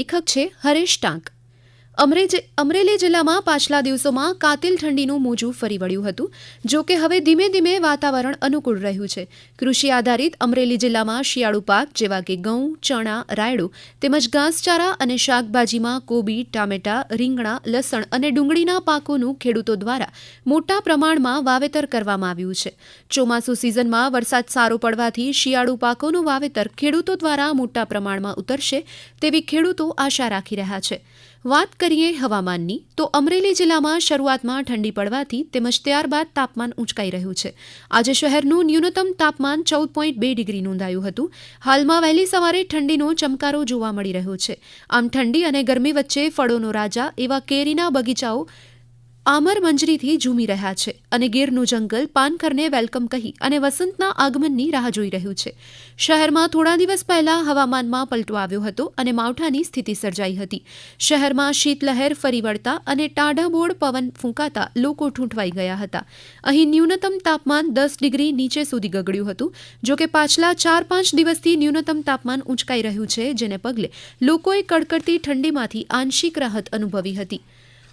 લેખક છે હરેશ ટાંક। અમરેલી જિલ્લામાં પાછલા દિવસોમાં કાતિલ ઠંડીનું મોજું ફરી વળ્યું હતું। જો કે હવે ધીમે ધીમે વાતાવરણ અનુકૂળ રહ્યું છે। કૃષિ આધારિત અમરેલી જિલ્લામાં શિયાળુ પાક જેવા કે ઘઉં, ચણા, રાયડો તેમજ ઘાસચારા અને શાકભાજીમાં કોબી, ટામેટા, રીંગણા, લસણ અને ડુંગળીના પાકોનું ખેડૂતો દ્વારા મોટા પ્રમાણમાં વાવેતર કરવામાં આવ્યું છે। ચોમાસુ સિઝનમાં વરસાદ સારો પડવાથી શિયાળુ પાકોનું વાવેતર ખેડૂતો દ્વારા મોટા પ્રમાણમાં ઉતરશે તેવી ખેડૂતો આશા રાખી રહ્યા છે। વાત કરીએ હવામાનની તો અમરેલી જિલ્લામાં શરૂઆતમાં ઠંડી પડવાથી તેમજ ત્યારબાદ તાપમાન ઊંચકાઈ રહ્યું છે। આજે શહેરનું ન્યૂનતમ તાપમાન 14.2 ડિગ્રી નોંધાયું હતું। હાલમાં વહેલી સવારે ઠંડીનો ચમકારો જોવા મળી રહ્યો છે। આમ ઠંડી અને ગરમી વચ્ચે ફળોનો રાજા એવા કેરીના બગીચાઓ આમર મંજરીથી ઝૂમી રહ્યા છે અને ગીરનું જંગલ પાનખરને વેલકમ કહી અને વસંતના આગમનની રાહ જોઈ રહ્યું છે। શહેરમાં થોડા દિવસ પહેલા હવામાનમાં પલટો આવ્યો હતો અને માવઠાની સ્થિતિ સર્જાઈ હતી। શહેરમાં શીતલહેર ફરી વળતા અને ટાઢાબોળ પવન ફૂંકાતા લોકો ઠૂંઠવાઈ ગયા હતા। અહીં ન્યૂનતમ તાપમાન 10 ડિગ્રી નીચે સુધી ગગડ્યું હતું। જો કે પાછલા 4-5 દિવસથી ન્યૂનતમ તાપમાન ઊંચકાઈ રહ્યું છે, જેને પગલે લોકોએ કડકડતી ઠંડીમાંથી આંશિક રાહત અનુભવી હતી।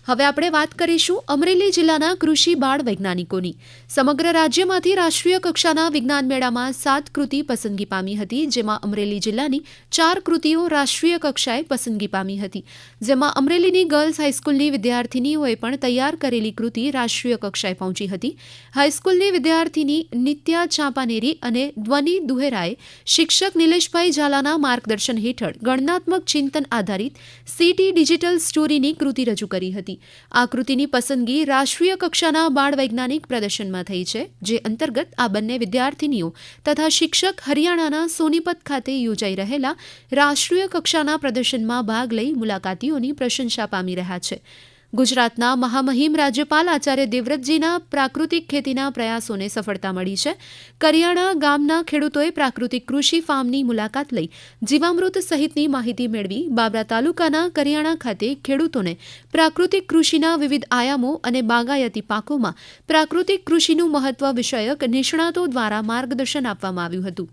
હવે આપણે વાત કરીશું અમરેલી જિલ્લાના કૃષિ બાળ વૈજ્ઞાનિકોની। સમગ્ર રાજ્યમાંથી રાષ્ટ્રીય કક્ષાના વિજ્ઞાન મેળામાં 7 કૃતિ પસંદગી પામી હતી, જેમાં અમરેલી જિલ્લાની 4 કૃતિઓ રાષ્ટ્રીય કક્ષાએ પસંદગી પામી હતી, જેમાં અમરેલીની ગર્લ્સ હાઈસ્કૂલની વિદ્યાર્થીનીઓએ પણ તૈયાર કરેલી કૃતિ રાષ્ટ્રીય કક્ષાએ પહોંચી હતી। હાઈસ્કૂલની વિદ્યાર્થીની નિત્યા ચાંપાનેરી અને ધ્વનિ દુહેરાએ શિક્ષક નિલેશભાઈ ઝાલાના માર્ગદર્શન હેઠળ ગણનાત્મક ચિંતન આધારિત સીટી ડિજિટલ સ્ટોરીની કૃતિ રજૂ કરી હતી। આ કૃતિની પસંદગી રાષ્ટ્રીય કક્ષાના બાળ વૈજ્ઞાનિક પ્રદર્શનમાં થઈ છે, જે અંતર્ગત આ બંને વિદ્યાર્થીનીઓ તથા શિક્ષક હરિયાણાના સોનીપત ખાતે યોજાઈ રહેલા રાષ્ટ્રીય કક્ષાના પ્રદર્શનમાં ભાગ લઈ મુલાકાતીઓની પ્રશંસા પામી રહ્યા છે। ગુજરાતના મહામહિમ રાજ્યપાલ આચાર્ય દેવવ્રતજીના પ્રાકૃતિક ખેતીના પ્રયાસોને સફળતા મળી છે। કરિયાણા ગામના ખેડૂતોએ પ્રાકૃતિક કૃષિ ફાર્મની મુલાકાત લઈ જીવામૃત સહિતની માહિતી મેળવી બાબરા તાલુકાના કરિયાણા ખાતે ખેડૂતોને પ્રાકૃતિક કૃષિના વિવિધ આયામો અને બાગાયતી પાકોમાં પ્રાકૃતિક કૃષિનું મહત્વ વિષયક નિષ્ણાતો દ્વારા માર્ગદર્શન આપવામાં આવ્યું હતું।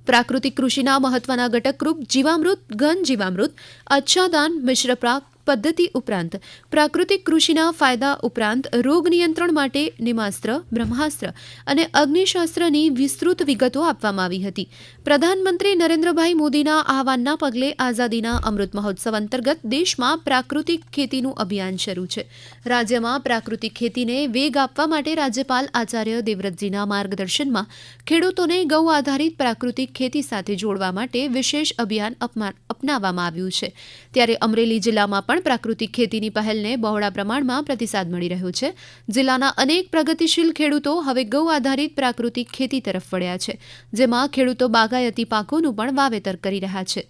પ્રાકૃતિક કૃષિના મહત્વના ઘટકરૂપ જીવામૃત, ઘન જીવામૃત, આચ્છાદન, મિશ્ર પાક પદ્ધતિ ઉપરાંત પ્રાકૃતિક કૃષિના ફાયદા ઉપરાંત રોગ નિયંત્રણ માટે નિમાસ્ત્ર, બ્રહ્માસ્ત્ર અને અગ્નિશાસ્ત્રની વિસ્તૃત વિગતો આપવામાં આવી હતી। પ્રધાનમંત્રી નરેન્દ્રભાઈ મોદીના આહવાનના પગલે આઝાદીના અમૃત મહોત્સવ અંતર્ગત દેશમાં પ્રાકૃતિક ખેતીનું અભિયાન શરૂ છે। રાજ્યમાં પ્રાકૃતિક ખેતીને વેગ આપવા માટે રાજ્યપાલ આચાર્ય દેવવ્રતજીના માર્ગદર્શનમાં ખેડૂતોને ગૌ આધારિત પ્રાકૃતિક ખેતી સાથે જોડવા માટે વિશેષ અભિયાન અપનાવવામાં આવ્યું છે। ત્યારે અમરેલી જિલ્લામાં પણ પ્રાકૃતિક ખેતીની પહેલને બહોળા પ્રમાણમાં પ્રતિસાદ મળી રહ્યો છે। જિલ્લાના અનેક પ્રગતિશીલ ખેડૂતો હવે ગૌ આધારિત પ્રાકૃતિક ખેતી તરફ વળ્યા છે, જેમાં ખેડૂતો બાગાયતી પાકોનું પણ વાવેતર કરી રહ્યા છે।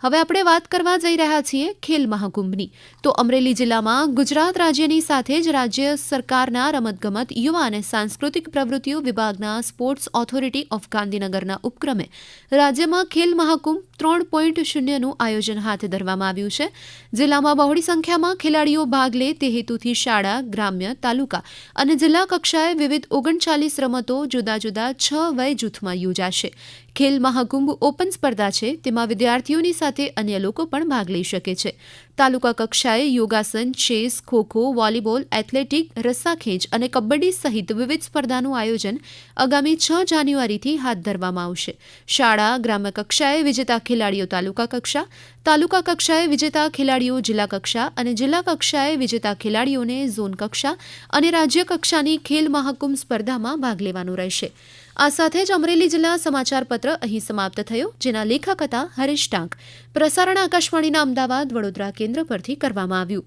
હવે આપણે વાત કરવા જઈ રહ્યા છીએ ખેલ મહાકુંભની। તો અમરેલી જિલ્લામાં ગુજરાત રાજ્યની સાથે જ રાજ્ય સરકારના રમતગમત, યુવા અને સાંસ્કૃતિક પ્રવૃત્તિઓ વિભાગના સ્પોર્ટ્સ ઓથોરિટી ઓફ ગાંધીનગરના ઉપક્રમે રાજ્યમાં ખેલ મહાકુંભ 3.0નું આયોજન હાથ ધરવામાં આવ્યું છે। જિલ્લામાં બહોળી સંખ્યામાં ખેલાડીઓ ભાગ લે તે હેતુથી શાળા, ગ્રામ્ય, તાલુકા અને જિલ્લા કક્ષાએ વિવિધ 39 રમતો જુદા જુદા 6 વય જૂથમાં યોજાશે। ખેલ મહાકુંભ ઓપન સ્પર્ધા છે, તેમાં વિદ્યાર્થીઓની સાથે અન્ય લોકો પણ ભાગ લઈ શકે છે। તાલુકા કક્ષાએ યોગાસન, ચેસ, ખોખો, વોલીબોલ, એથ્લેટિક, રસ્સાખેંચ અને કબડ્ડી સહિત વિવિધ સ્પર્ધાનું આયોજન આગામી 6 જાન્યુઆરીથી હાથ ધરવામાં આવશે। શાળા, ગ્રામ્ય કક્ષાએ વિજેતા ખેલાડીઓ તાલુકા કક્ષા, તાલુકા કક્ષાએ વિજેતા ખેલાડીઓ જિલ્લા કક્ષા અને જિલ્લા કક્ષાએ વિજેતા ખેલાડીઓને ઝોન કક્ષા અને રાજ્ય કક્ષાની ખેલ મહાકુંભ સ્પર્ધામાં ભાગ લેવાનું રહેશે। આ સાથે જ અમરેલી જિલ્લા સમાચાર પત્ર અહીં સમાપ્ત થયો, જેના લેખક હતા હરેશ ટાંક। પ્રસારણ આકાશવાણીના અમદાવાદ, વડોદરા કેન્દ્ર પરથી કરવામાં આવ્યું।